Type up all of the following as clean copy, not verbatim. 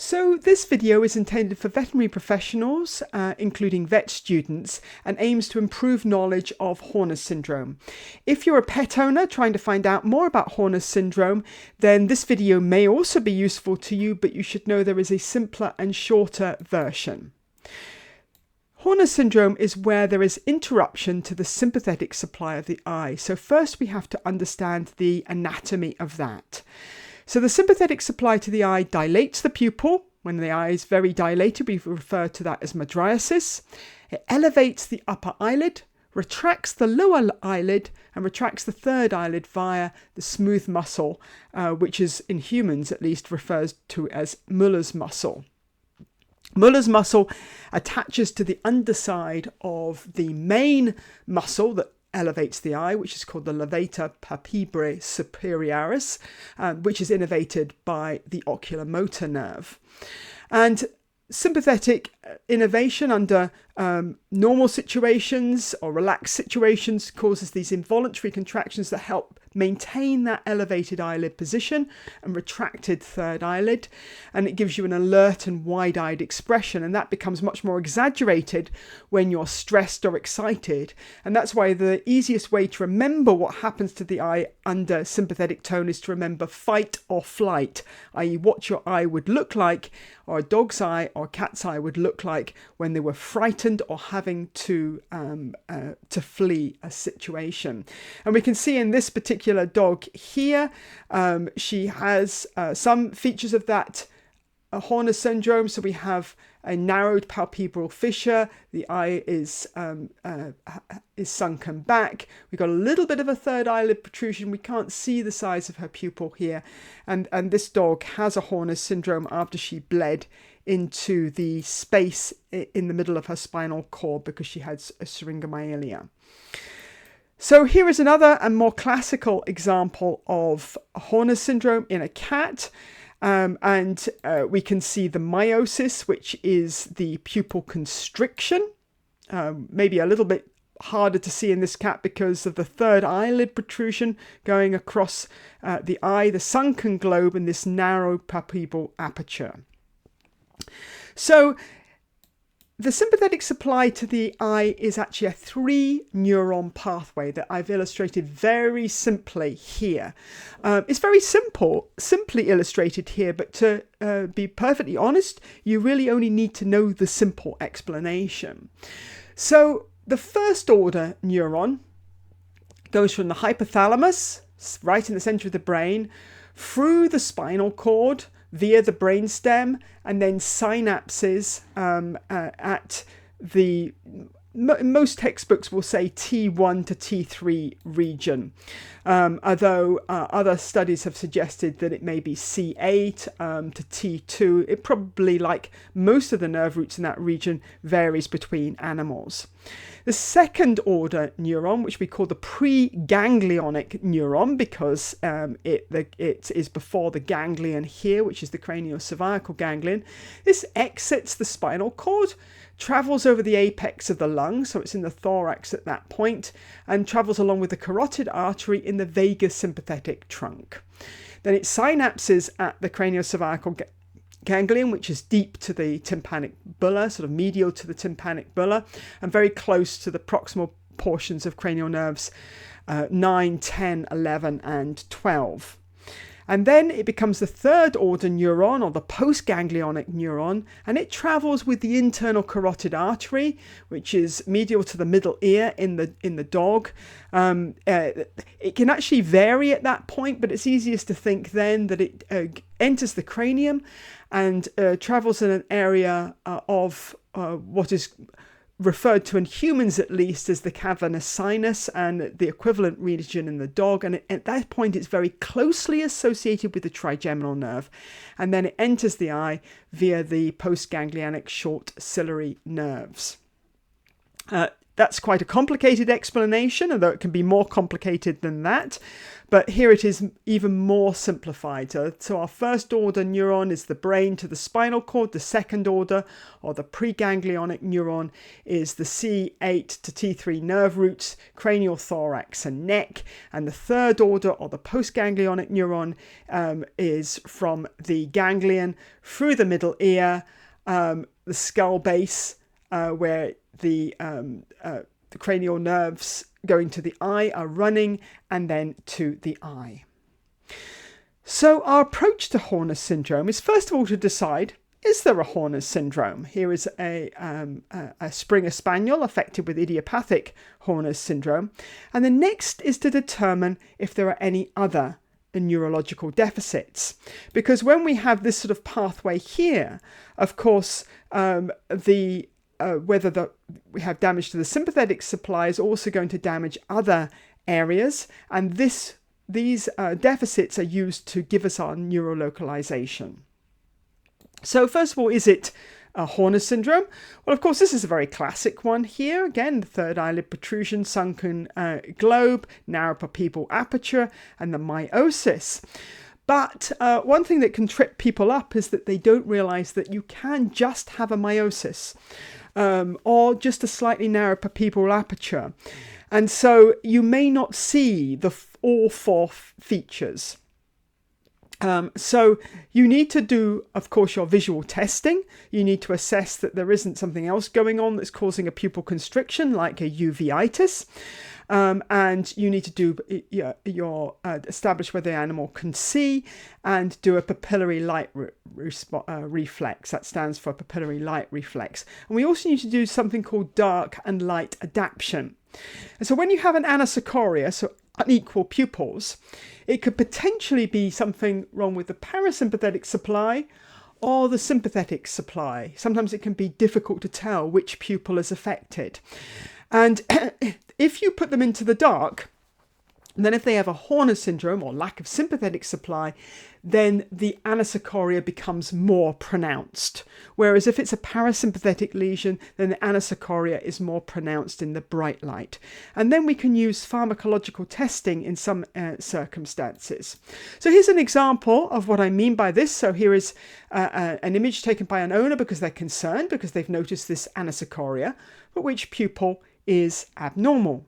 So this video is intended for veterinary professionals, including vet students, and aims to improve knowledge of Horner syndrome. If you're a pet owner trying to find out more about Horner syndrome, then this video may also be useful to you, but you should know there is a simpler and shorter version. Horner syndrome is where there is interruption to the sympathetic supply of the eye. So first we have to understand the anatomy of that. So the sympathetic supply to the eye dilates the pupil. When the eye is very dilated, we refer to that as mydriasis. It elevates the upper eyelid, retracts the lower eyelid, and retracts the third eyelid via the smooth muscle, which is, in humans at least, refers to as Muller's muscle. Muller's muscle attaches to the underside of the main muscle that elevates the eye, which is called the levator pupillary superioris, which is innervated by the oculomotor nerve. And sympathetic innervation under normal situations or relaxed situations causes these involuntary contractions that help maintain that elevated eyelid position and retracted third eyelid, and it gives you an alert and wide-eyed expression, and that becomes much more exaggerated when you're stressed or excited. And that's why the easiest way to remember what happens to the eye under sympathetic tone is to remember fight or flight, i.e. what your eye would look like, or a dog's eye or a cat's eye would look like when they were frightened or having to flee a situation. And we can see in this particular dog here, she has some features of that Horner syndrome. So we have a narrowed palpebral fissure, the eye is sunken back, we've got a little bit of a third eyelid protrusion, we can't see the size of her pupil here, and this dog has a Horner syndrome after she bled into the space in the middle of her spinal cord because she had a syringomyelia. So here is another and more classical example of Horner syndrome in a cat. We can see the meiosis, which is the pupil constriction. Maybe a little bit harder to see in this cat because of the third eyelid protrusion going across the eye, the sunken globe, and this narrow palpebral aperture. So the sympathetic supply to the eye is actually a 3-neuron pathway that I've illustrated very simply here. It's very simply illustrated here, but to be perfectly honest, you really only need to know the simple explanation. So the first order neuron goes from the hypothalamus, right in the center of the brain, through the spinal cord, via the brainstem, and then synapses at the, most textbooks will say T1 to T3 region, although other studies have suggested that it may be C8 to T2. It probably, like most of the nerve roots in that region, varies between animals. The second order neuron, which we call the pre-ganglionic neuron, because it is before the ganglion here, which is the cranial-cervical ganglion. This exits the spinal cord, travels over the apex of the lung, so it's in the thorax at that point, and travels along with the carotid artery in the vagus sympathetic trunk. Then it synapses at the cranial-cervical ganglion, which is deep to the tympanic bulla, sort of medial to the tympanic bulla, and very close to the proximal portions of cranial nerves 9, 10, 11, and 12. And then it becomes the third order neuron, or the postganglionic neuron, and it travels with the internal carotid artery, which is medial to the middle ear in the dog. It can actually vary at that point, but it's easiest to think then that it enters the cranium and travels in an area of what is referred to in humans at least as the cavernous sinus, and the equivalent region in the dog, and at that point it's very closely associated with the trigeminal nerve, and then it enters the eye via the postganglionic short ciliary nerves. That's quite a complicated explanation, although it can be more complicated than that. But here it is even more simplified. So our first order neuron is the brain to the spinal cord. The second order, or the preganglionic neuron, is the C8 to T3 nerve roots, cranial, thorax and neck. And the third order, or the postganglionic neuron, is from the ganglion through the middle ear, the skull base, where the cranial nerves going to the eye are running, and then to the eye. So our approach to Horner syndrome is first of all to decide, is there a Horner syndrome? Here is a Springer Spaniel affected with idiopathic Horner syndrome. And the next is to determine if there are any other neurological deficits. Because when we have this sort of pathway here, of course, whether we have damage to the sympathetic supply is also going to damage other areas, and these deficits are used to give us our neuro-localisation. So first of all, is it Horner syndrome? Well, of course, this is a very classic one here. Again, the third eyelid protrusion, sunken globe, narrow pupillary aperture, and the meiosis. But one thing that can trip people up is that they don't realise that you can just have a meiosis, or just a slightly narrow pupillary aperture. And so you may not see all four features. So you need to do, of course, your visual testing. You need to assess that there isn't something else going on that's causing a pupil constriction, like a uveitis. And you need to do establish whether the animal can see, and do a pupillary light reflex. That stands for pupillary light reflex. And we also need to do something called dark and light adaption. And so when you have an anisocoria, so unequal pupils, it could potentially be something wrong with the parasympathetic supply or the sympathetic supply. Sometimes it can be difficult to tell which pupil is affected. And if you put them into the dark, then if they have a Horner syndrome or lack of sympathetic supply, then the anisocoria becomes more pronounced. Whereas if it's a parasympathetic lesion, then the anisocoria is more pronounced in the bright light. And then we can use pharmacological testing in some circumstances. So here's an example of what I mean by this. So here is an image taken by an owner because they're concerned, because they've noticed this anisocoria, but which pupil is abnormal.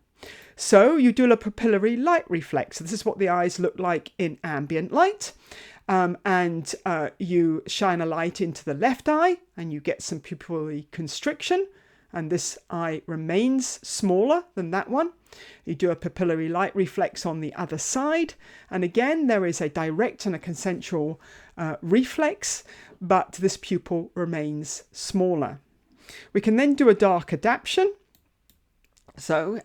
So you do a pupillary light reflex. So this is what the eyes look like in ambient light. And you shine a light into the left eye and you get some pupillary constriction. And this eye remains smaller than that one. You do a pupillary light reflex on the other side. And again, there is a direct and a consensual reflex, but this pupil remains smaller. We can then do a dark adaption. So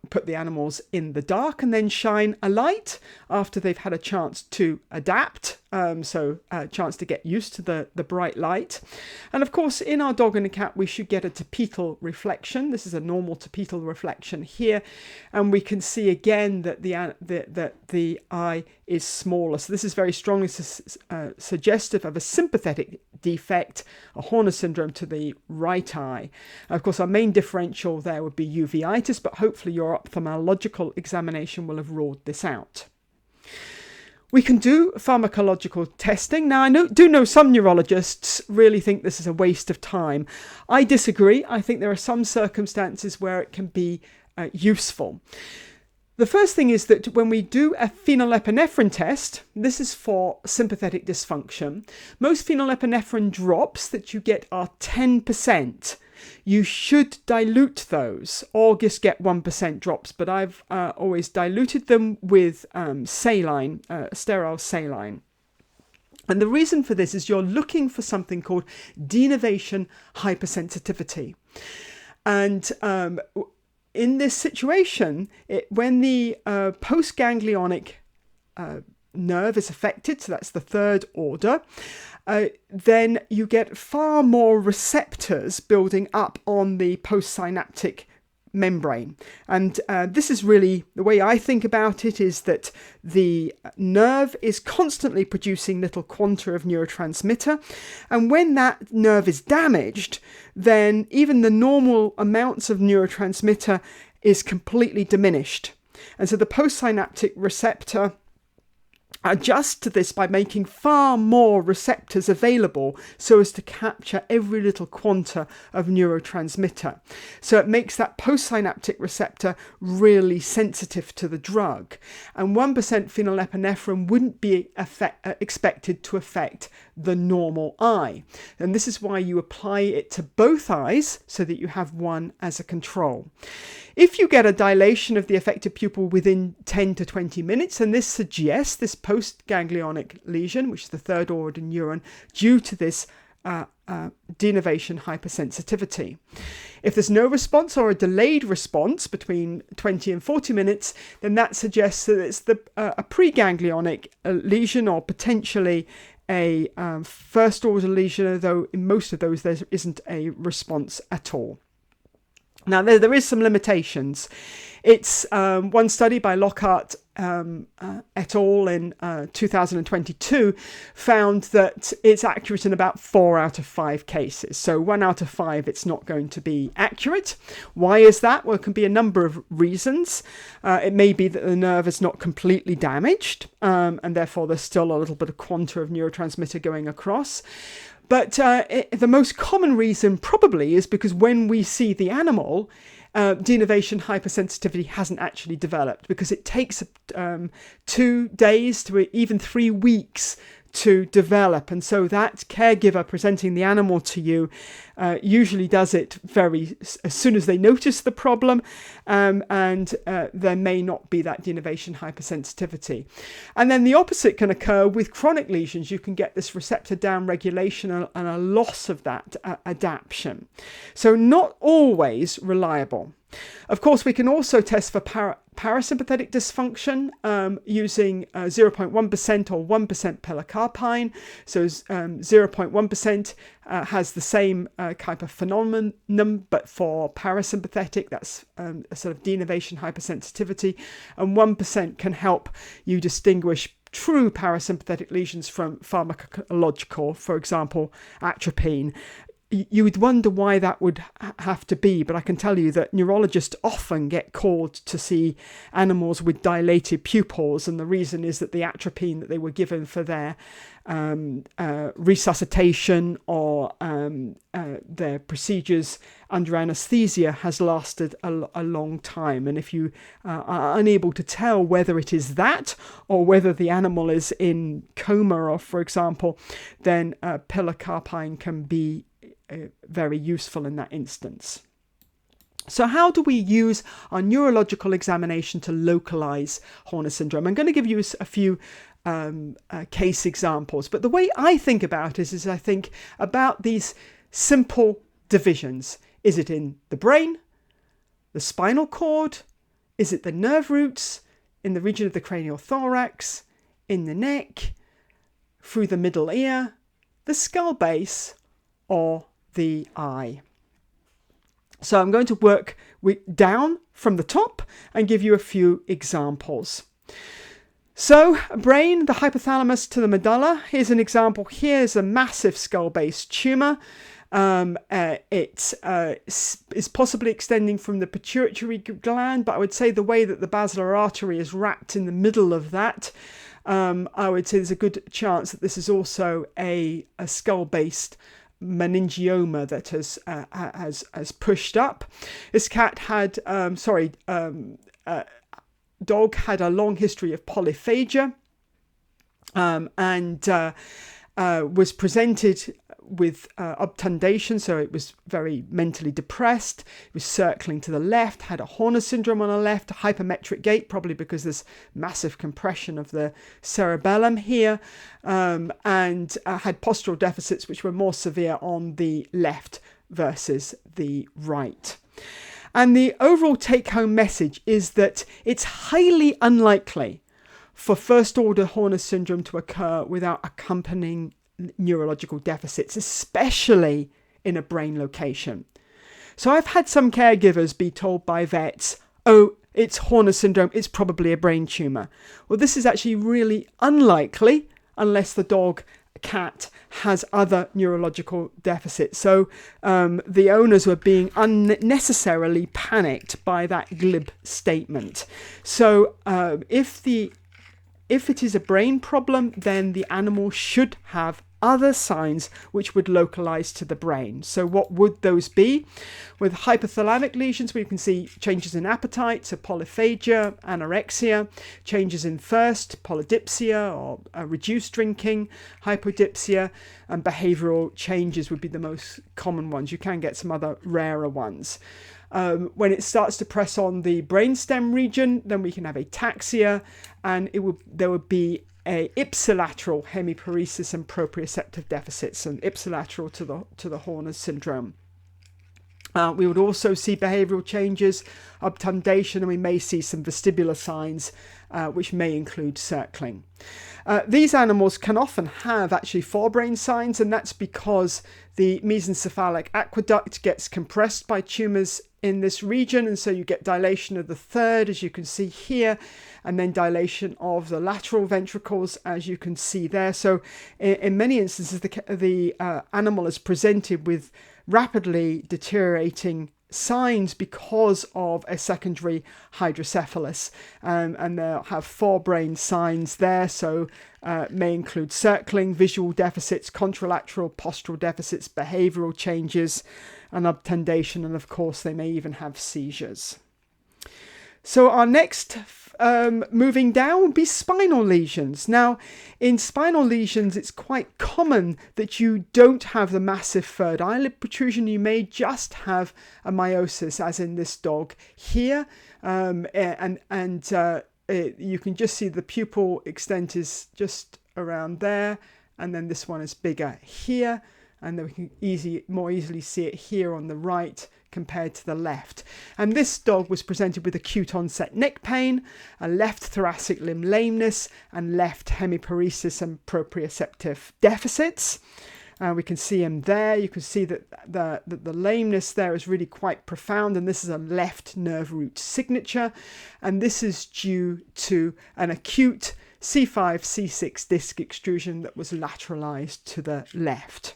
put the animals in the dark and then shine a light after they've had a chance to adapt, so a chance to get used to the bright light. And of course, in our dog and a cat, we should get a tapetal reflection. This is a normal tapetal reflection here. And we can see again that the eye is smaller. So this is very strongly suggestive of a sympathetic defect, a Horner syndrome to the right eye. Of course, our main differential there would be uveitis, but hopefully your ophthalmological examination will have ruled this out. We can do pharmacological testing. Now, I do know some neurologists really think this is a waste of time. I disagree. I think there are some circumstances where it can be useful. The first thing is that when we do a phenylephrine test, this is for sympathetic dysfunction. Most phenylephrine drops that you get are 10%. You should dilute those or just get 1% drops, but I've always diluted them with saline, sterile saline. And the reason for this is you're looking for something called denervation hypersensitivity. And in this situation, when the postganglionic nerve is affected, so that's the third order, then you get far more receptors building up on the postsynaptic membrane. And this is really the way I think about it, is that the nerve is constantly producing little quanta of neurotransmitter. And when that nerve is damaged, then even the normal amounts of neurotransmitter is completely diminished. And so the postsynaptic receptor adjust to this by making far more receptors available so as to capture every little quanta of neurotransmitter. So it makes that postsynaptic receptor really sensitive to the drug. And 1% phenylephrine wouldn't be expected to affect the normal eye. And this is why you apply it to both eyes so that you have one as a control. If you get a dilation of the affected pupil within 10 to 20 minutes, and this suggests this post-ganglionic lesion, which is the third order neuron, due to this denervation hypersensitivity. If there's no response or a delayed response between 20 and 40 minutes, then that suggests that it's a preganglionic lesion, or potentially a first order lesion, although in most of those there isn't a response at all. Now, there is some limitations. It's one study by Lockhart et al. In 2022 found that it's accurate in about 4 out of 5 cases. So 1 out of 5, it's not going to be accurate. Why is that? Well, it can be a number of reasons. It may be that the nerve is not completely damaged, and therefore there's still a little bit of quanta of neurotransmitter going across. But the most common reason probably is because when we see the animal, denervation hypersensitivity hasn't actually developed, because it takes 2 days to even 3 weeks to develop. And so that caregiver presenting the animal to you usually does it as soon as they notice the problem, and there may not be that denervation hypersensitivity. And then the opposite can occur with chronic lesions. You can get this receptor downregulation and a loss of that adaption. So not always reliable. Of course, we can also test for parasympathetic dysfunction using 0.1% or 1% pilocarpine. So 0.1% has the same type of phenomenon, but for parasympathetic, that's a sort of denervation hypersensitivity, and 1% can help you distinguish true parasympathetic lesions from pharmacological, for example, atropine. You would wonder why that would have to be, but I can tell you that neurologists often get called to see animals with dilated pupils, and the reason is that the atropine that they were given for their resuscitation or their procedures under anaesthesia has lasted a long time. And if you are unable to tell whether it is that or whether the animal is in coma, or for example, then pilocarpine can be very useful in that instance. So how do we use our neurological examination to localise Horner syndrome? I'm going to give you a few case examples, but the way I think about it is I think about these simple divisions. Is it in the brain, the spinal cord? Is it the nerve roots, in the region of the cranial thorax, in the neck, through the middle ear, the skull base, or the eye? So I'm going to work down from the top and give you a few examples. So brain, the hypothalamus to the medulla. Here's an example. Here's a massive skull base tumour. It is possibly extending from the pituitary gland, but I would say the way that the basilar artery is wrapped in the middle of that, I would say there's a good chance that this is also a skull-based meningioma that has pushed up. This cat had, dog had a long history of polyphagia, and was presented with obtundation, so it was very mentally depressed. It was circling to the left, had a Horner syndrome on the left, a hypermetric gait, probably because there's massive compression of the cerebellum here, and had postural deficits which were more severe on the left versus the right. And the overall take-home message is that it's highly unlikely for first-order Horner syndrome to occur without accompanying neurological deficits, especially in a brain location. So I've had some caregivers be told by vets, oh, it's Horner syndrome, it's probably a brain tumour. Well, this is actually really unlikely unless the dog, cat, has other neurological deficits. So the owners were being unnecessarily panicked by that glib statement. So if it is a brain problem, then the animal should have other signs which would localize to the brain. So what would those be? With hypothalamic lesions, we can see changes in appetite, so polyphagia, anorexia, changes in thirst, polydipsia or reduced drinking, hypodipsia, and behavioral changes would be the most common ones. You can get some other rarer ones. When it starts to press on the brainstem region, then we can have ataxia, and there would be a ipsilateral hemiparesis and proprioceptive deficits, and ipsilateral to the Horner syndrome. We would also see behavioural changes, obtundation, and we may see some vestibular signs, which may include circling. These animals can often have actually forebrain signs, and that's because the mesencephalic aqueduct gets compressed by tumours in this region, and so you get dilation of the third, as you can see here, and then dilation of the lateral ventricles, as you can see there. So in many instances, the animal is presented with rapidly deteriorating signs because of a secondary hydrocephalus, and they'll have forebrain signs there, so may include circling, visual deficits, contralateral postural deficits, behavioral changes, and obtundation, and of course they may even have seizures. So our next moving down would be spinal lesions. Now, in spinal lesions, it's quite common that you don't have the massive third eyelid protrusion. You may just have a meiosis, as in this dog here, and you can just see the pupil extent is just around there, and then this one is bigger here, and then we can more easily see it here on the right compared to the left. And this dog was presented with acute onset neck pain, a left thoracic limb lameness, and left hemiparesis and proprioceptive deficits. We can see him there. You can see that the lameness there is really quite profound, and this is a left nerve root signature, and this is due to an acute C5, C6 disc extrusion that was lateralized to the left.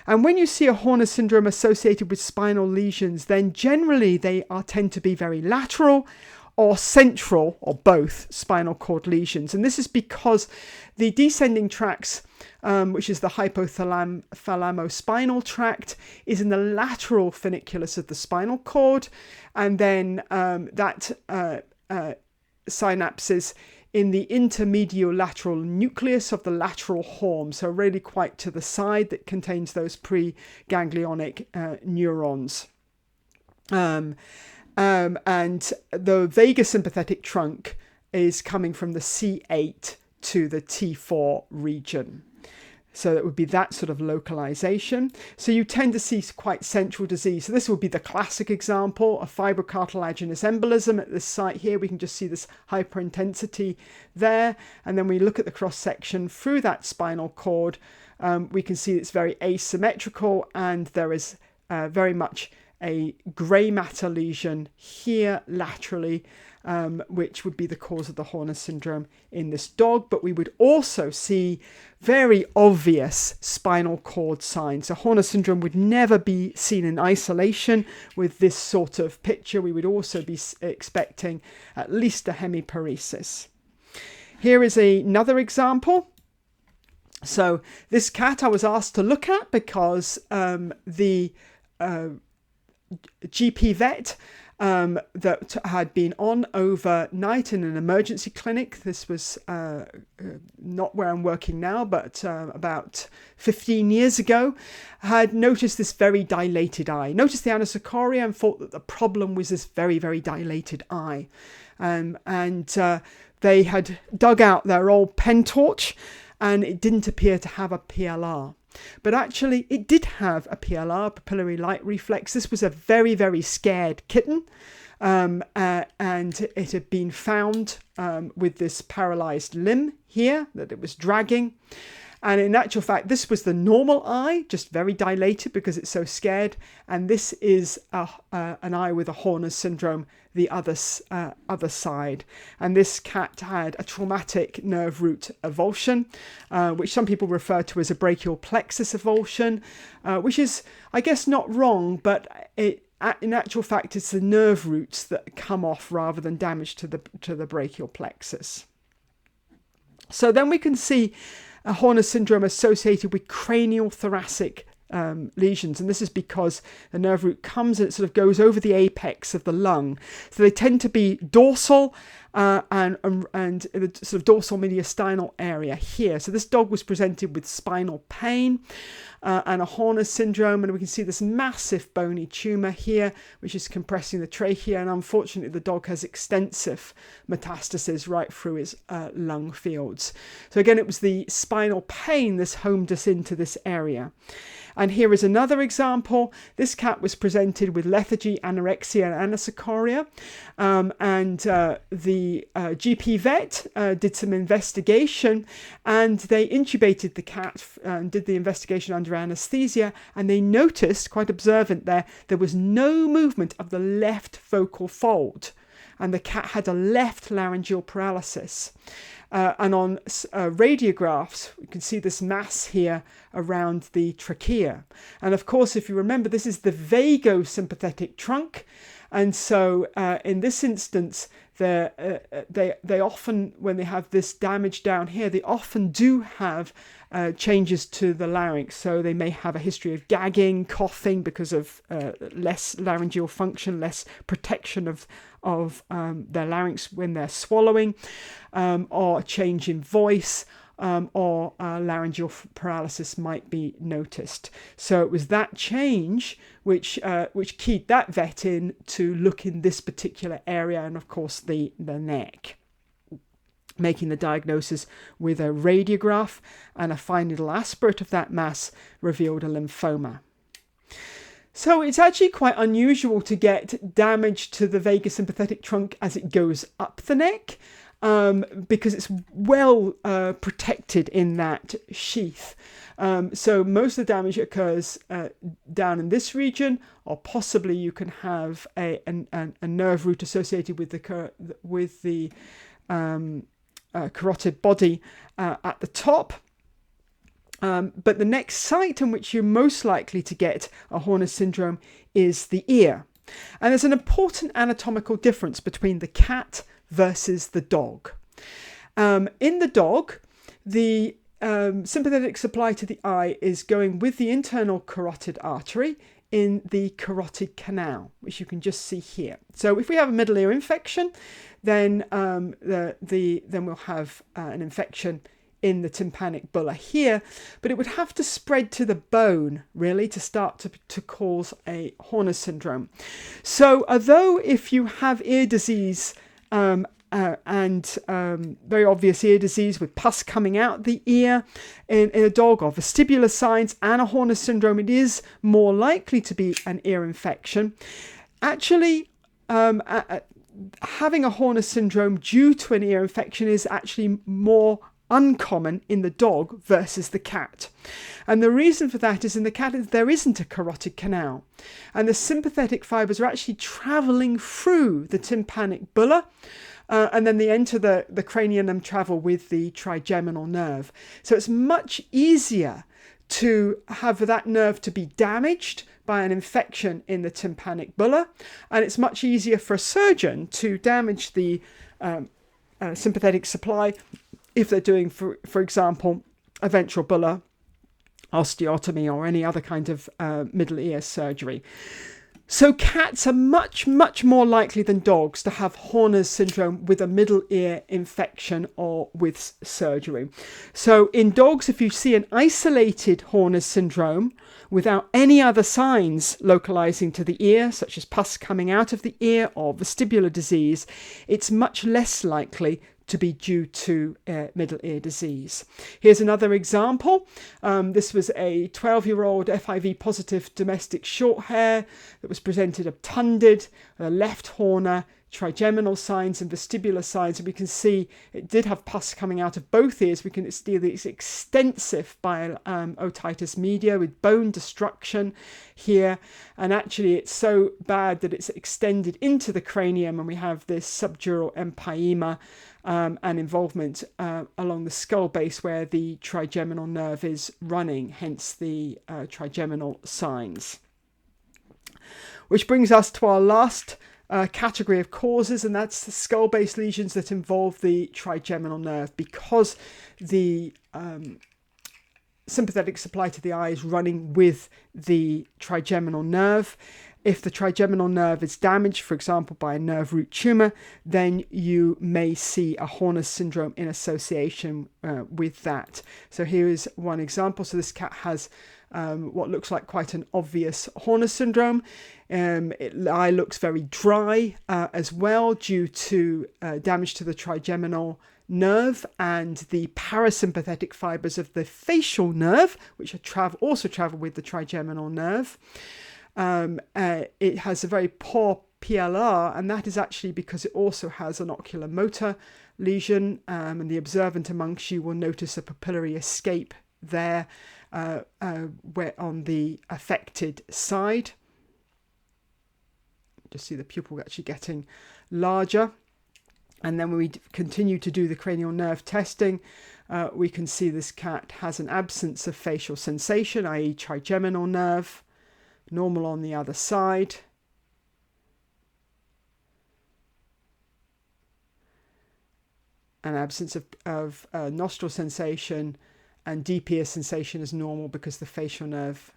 And when you see a Horner syndrome associated with spinal lesions, then generally they tend to be very lateral or central, or both, spinal cord lesions. And this is because the descending tracts, which is the hypothalamo-spinal tract, is in the lateral funiculus of the spinal cord, and then that synapses in the intermediolateral nucleus of the lateral horn, so really quite to the side, that contains those pre-ganglionic neurons. And the vagosympathetic trunk is coming from the C8 to the T4 region. So that would be that sort of localization. So you tend to see quite central disease. So this would be the classic example of fibrocartilaginous embolism at this site here. We can just see this hyperintensity there. And then we look at the cross section through that spinal cord. We can see it's very asymmetrical, and there is very much a grey matter lesion here laterally, which would be the cause of the Horner syndrome in this dog. But we would also see very obvious spinal cord signs. So Horner syndrome would never be seen in isolation with this sort of picture. We would also be expecting at least a hemiparesis. Here is another example. So this cat I was asked to look at because the GP vet that had been on overnight in an emergency clinic. This was not where I'm working now, but about 15 years ago, had noticed this very dilated eye. Noticed the anisocoria and thought that the problem was this very, very dilated eye. And they had dug out their old pen torch, and it didn't appear to have a PLR. But actually, it did have a PLR, pupillary light reflex. This was a very, very scared kitten, and it had been found with this paralyzed limb here that it was dragging. And in actual fact, this was the normal eye, just very dilated because it's so scared. And this is an eye with a Horner's syndrome, the other side. And this cat had a traumatic nerve root avulsion, which some people refer to as a brachial plexus avulsion, which is, I guess, not wrong, but in actual fact, it's the nerve roots that come off rather than damage to the brachial plexus. So then we can see a Horner's syndrome associated with cranial thoracic lesions, and this is because the nerve root comes and it sort of goes over the apex of the lung. So they tend to be dorsal and in the sort of dorsal mediastinal area here. So this dog was presented with spinal pain and a Horner's syndrome, and we can see this massive bony tumour here, which is compressing the trachea, and unfortunately the dog has extensive metastases right through his lung fields. So again, it was the spinal pain this homed us into this area. And here is another example. This cat was presented with lethargy, anorexia, and anisocoria. And the GP vet did some investigation, and they intubated the cat and did the investigation under anesthesia. And they noticed, quite observant there was no movement of the left vocal fold. And the cat had a left laryngeal paralysis. And on radiographs, you can see this mass here around the trachea. And of course, if you remember, this is the vagosympathetic trunk. And so in this instance, they often, when they have this damage down here, they often do have changes to the larynx. So they may have a history of gagging, coughing because of less laryngeal function, less protection of their larynx when they're swallowing, or a change in voice, or laryngeal paralysis might be noticed. So it was that change which keyed that vet in to look in this particular area, and of course the neck, making the diagnosis with a radiograph, and a fine little aspirate of that mass revealed a lymphoma. So it's actually quite unusual to get damage to the vagosympathetic trunk as it goes up the neck, because it's well protected in that sheath. So most of the damage occurs down in this region, or possibly you can have a nerve root associated with the carotid body at the top. But the next site in which you're most likely to get a Horner's syndrome is the ear. And there's an important anatomical difference between the cat versus the dog. In the dog, the sympathetic supply to the eye is going with the internal carotid artery in the carotid canal, which you can just see here. So if we have a middle ear infection, then then we'll have an infection in the tympanic bulla here, but it would have to spread to the bone really to start to cause a Horner's syndrome. So although if you have ear disease and very obvious ear disease with pus coming out the ear in a dog, or vestibular signs and a Horner's syndrome, it is more likely to be an ear infection. Actually, having a Horner's syndrome due to an ear infection is actually more uncommon in the dog versus the cat. And the reason for that is in the cat there isn't a carotid canal, and the sympathetic fibers are actually traveling through the tympanic bulla, and then they enter the cranium and travel with the trigeminal nerve. So it's much easier to have that nerve to be damaged by an infection in the tympanic bulla, and it's much easier for a surgeon to damage the sympathetic supply if they're doing, for example, a ventral bulla osteotomy or any other kind of middle ear surgery. So cats are much, much more likely than dogs to have Horner's syndrome with a middle ear infection or with surgery. So in dogs, if you see an isolated Horner's syndrome without any other signs localizing to the ear, such as pus coming out of the ear or vestibular disease, it's much less likely to be due to middle ear disease. Here's another example. This was a 12-year-old FIV positive domestic short hair that was presented obtunded, a left Horner, trigeminal signs and vestibular signs. And we can see it did have pus coming out of both ears. We can see this extensive bile otitis media with bone destruction here. And actually it's so bad that it's extended into the cranium, and we have this subdural empyema and involvement along the skull base where the trigeminal nerve is running, hence the trigeminal signs. Which brings us to our last category of causes, and that's the skull base lesions that involve the trigeminal nerve, because the sympathetic supply to the eye is running with the trigeminal nerve. If the trigeminal nerve is damaged, for example, by a nerve root tumor, then you may see a Horner syndrome in association with that. So here is one example. So this cat has what looks like quite an obvious Horner syndrome. The eye looks very dry as well due to damage to the trigeminal nerve and the parasympathetic fibers of the facial nerve, which also travel with the trigeminal nerve. It has a very poor PLR, and that is actually because it also has an oculomotor lesion, and the observant amongst you will notice a pupillary escape there where on the affected side. Just see the pupil actually getting larger. And then when we continue to do the cranial nerve testing, we can see this cat has an absence of facial sensation, i.e. trigeminal nerve, normal on the other side. An absence of nostril sensation, and deep ear sensation is normal because the facial nerve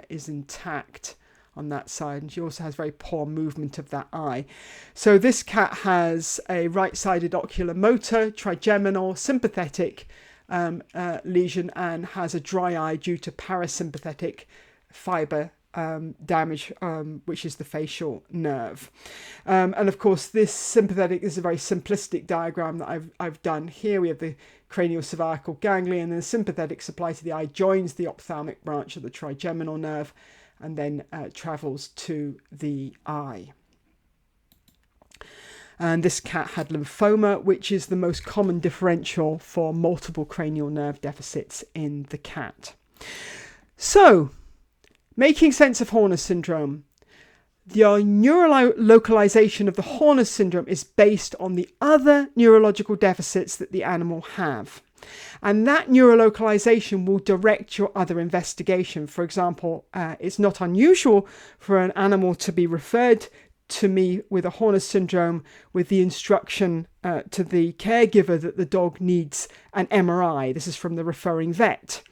is intact on that side, and she also has very poor movement of that eye. So this cat has a right-sided oculomotor, trigeminal, sympathetic lesion, and has a dry eye due to parasympathetic fiber damage, which is the facial nerve. And of course, this sympathetic is a very simplistic diagram that I've done here. We have the cranial cervical ganglion, and the sympathetic supply to the eye joins the ophthalmic branch of the trigeminal nerve, and then travels to the eye. And this cat had lymphoma, which is the most common differential for multiple cranial nerve deficits in the cat. So, making sense of Horner syndrome. The neuro-localisation of the Horner syndrome is based on the other neurological deficits that the animal have. And that neuro-localisation will direct your other investigation. For example, it's not unusual for an animal to be referred to me with a Horner syndrome with the instruction to the caregiver that the dog needs an MRI. This is from the referring vet.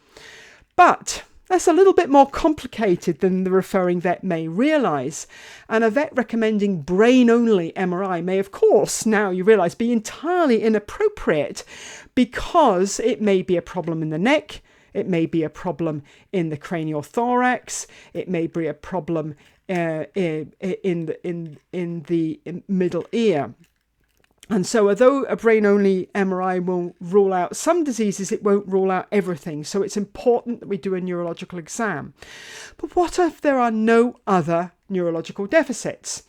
But that's a little bit more complicated than the referring vet may realise. And a vet recommending brain-only MRI may, of course, now you realise, be entirely inappropriate, because it may be a problem in the neck, it may be a problem in the cranial thorax, it may be a problem in the middle ear. And so although a brain-only MRI will rule out some diseases, it won't rule out everything. So it's important that we do a neurological exam. But what if there are no other neurological deficits?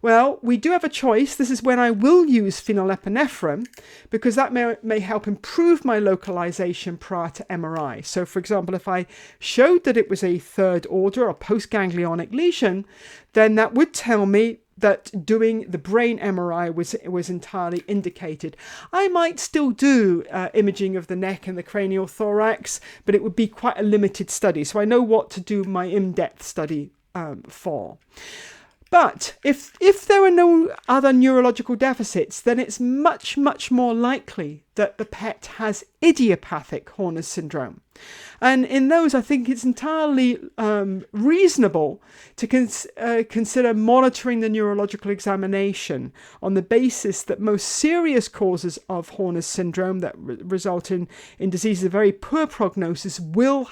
Well, we do have a choice. This is when I will use phenylephrine, because that may help improve my localization prior to MRI. So, for example, if I showed that it was a third order or post-ganglionic lesion, then that would tell me that doing the brain MRI was entirely indicated. I might still do imaging of the neck and the cranial thorax, but it would be quite a limited study. So I know what to do my in-depth study for. But if there are no other neurological deficits, then it's much, much more likely that the pet has idiopathic Horner syndrome. And in those, I think it's entirely reasonable to consider monitoring the neurological examination on the basis that most serious causes of Horner syndrome that result in diseases of very poor prognosis will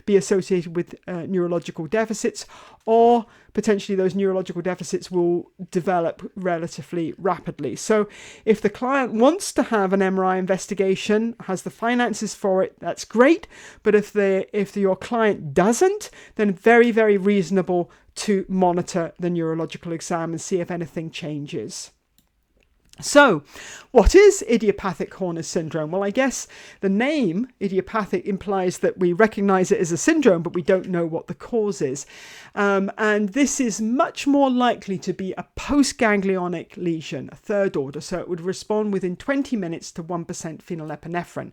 be associated with neurological deficits, or potentially those neurological deficits will develop relatively rapidly. So if the client wants to have an MRI investigation, has the finances for it, that's great. But if your client doesn't, then very, very reasonable to monitor the neurological exam and see if anything changes. So, what is idiopathic Horner syndrome? Well, I guess the name idiopathic implies that we recognize it as a syndrome, but we don't know what the cause is. And this is much more likely to be a postganglionic lesion, a third order, so it would respond within 20 minutes to 1% phenylepinephrine.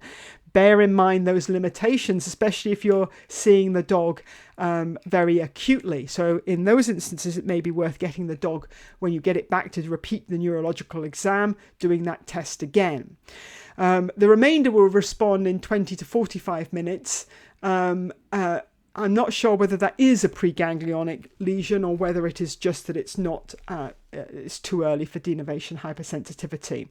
Bear in mind those limitations, especially if you're seeing the dog very acutely. So in those instances, it may be worth getting the dog, when you get it back, to repeat the neurological exam, doing that test again. The remainder will respond in 20 to 45 minutes. I'm not sure whether that is a preganglionic lesion or whether it is just that it's not, it's too early for denervation hypersensitivity.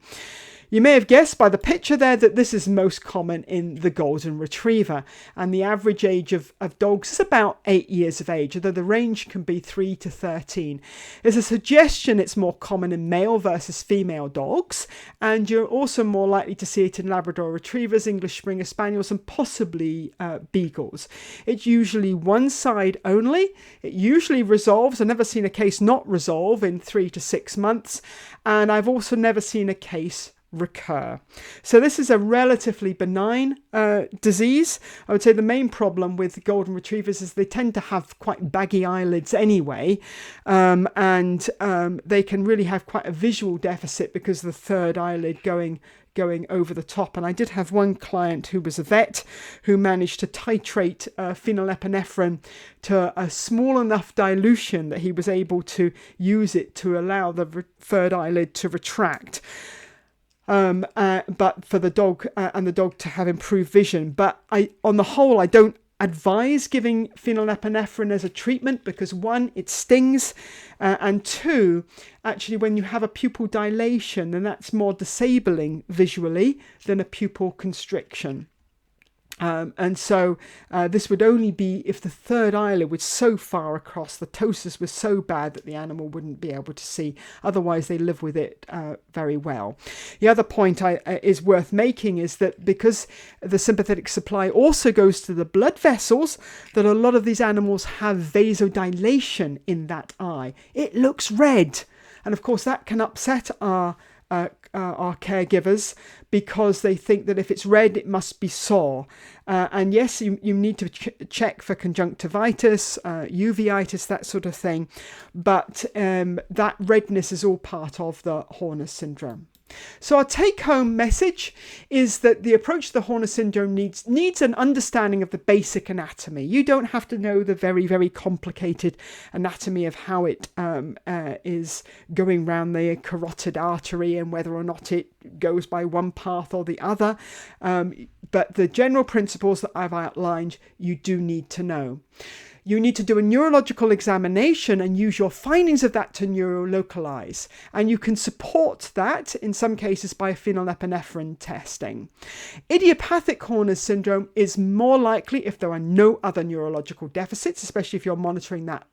You may have guessed by the picture there that this is most common in the golden retriever, and the average age of dogs is about 8 years of age, although the range can be 3 to 13. There's a suggestion it's more common in male versus female dogs, and you're also more likely to see it in Labrador retrievers, English Springer Spaniels, and possibly beagles. It's usually one side only. It usually resolves. I've never seen a case not resolve in 3 to 6 months, and I've also never seen a case recur. So this is a relatively benign disease. I would say the main problem with golden retrievers is they tend to have quite baggy eyelids anyway, and they can really have quite a visual deficit because of the third eyelid going over the top. And I did have one client who was a vet who managed to titrate phenylepinephrine to a small enough dilution that he was able to use it to allow the third eyelid to retract. But for the dog and the dog to have improved vision. But on the whole, I don't advise giving phenylepinephrine as a treatment because, one, it stings, and two, actually when you have a pupil dilation, then that's more disabling visually than a pupil constriction. And so this would only be if the third eyelid was so far across, the ptosis was so bad that the animal wouldn't be able to see. Otherwise, they live with it very well. The other point is worth making is that because the sympathetic supply also goes to the blood vessels, that a lot of these animals have vasodilation in that eye. It looks red. And of course, that can upset our caregivers because they think that if it's red, it must be sore. And yes, you need to check for conjunctivitis, uveitis, that sort of thing. But that redness is all part of the Horner syndrome. So our take-home message is that the approach to the Horner syndrome needs an understanding of the basic anatomy. You don't have to know the very, very complicated anatomy of how it is going round the carotid artery and whether or not it goes by one path or the other. But the general principles that I've outlined, you do need to know. You need to do a neurological examination and use your findings of that to neuro-localise. And you can support that in some cases by phenylepinephrine testing. Idiopathic Horner syndrome is more likely if there are no other neurological deficits, especially if you're monitoring that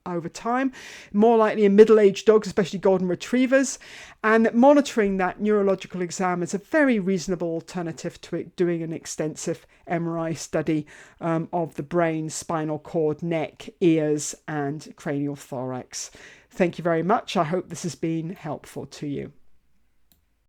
over time, more likely in middle-aged dogs, especially golden retrievers, and monitoring that neurological exam is a very reasonable alternative to it, doing an extensive MRI study of the brain, spinal cord, neck, ears, and cranial thorax. Thank you very much. I hope this has been helpful to you.